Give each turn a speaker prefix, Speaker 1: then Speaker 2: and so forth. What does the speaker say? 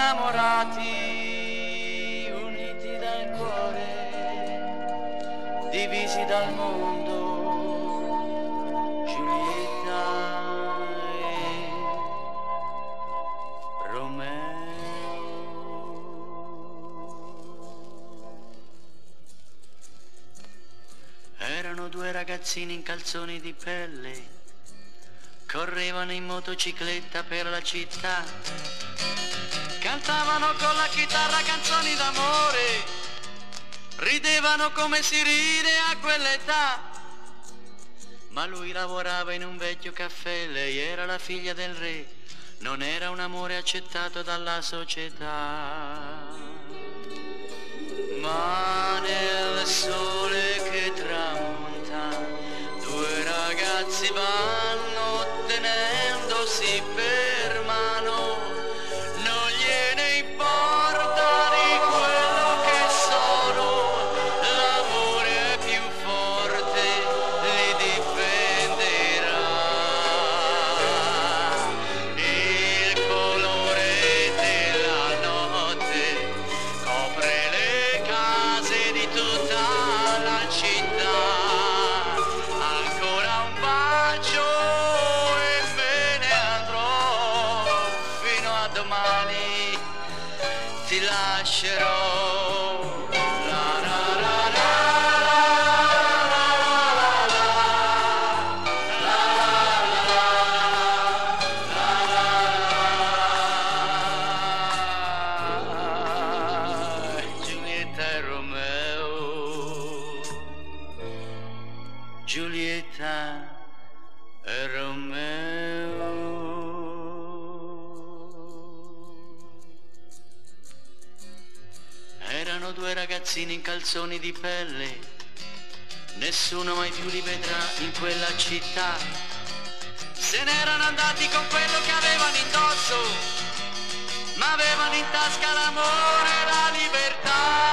Speaker 1: innamorati, uniti dal cuore, divisi dal mondo, Giulietta e Romeo. Erano due ragazzini in calzoni di pelle, correvano in motocicletta per la città, cantavano con la chitarra canzoni d'amore, ridevano come si ride a quell'età. Ma lui lavorava in un vecchio caffè, lei era la figlia del re, non era un amore accettato dalla società. Ma nel sole che tramonta, due ragazzi vanno tenendosi per mano, non gliene importa di quello che sono, l'amore più forte li difenderà. Il colore della notte copre le case di tutta la città, ancora un bacio e me ne andrò, fino a domani ti lascerò. La la la la Giulietta e Romeo, Giulietta e Romeo. Erano due ragazzini in calzoni di pelle, nessuno mai più li vedrà in quella città. Se n'erano andati con quello che avevano indosso, ma avevano in tasca l'amore e la libertà.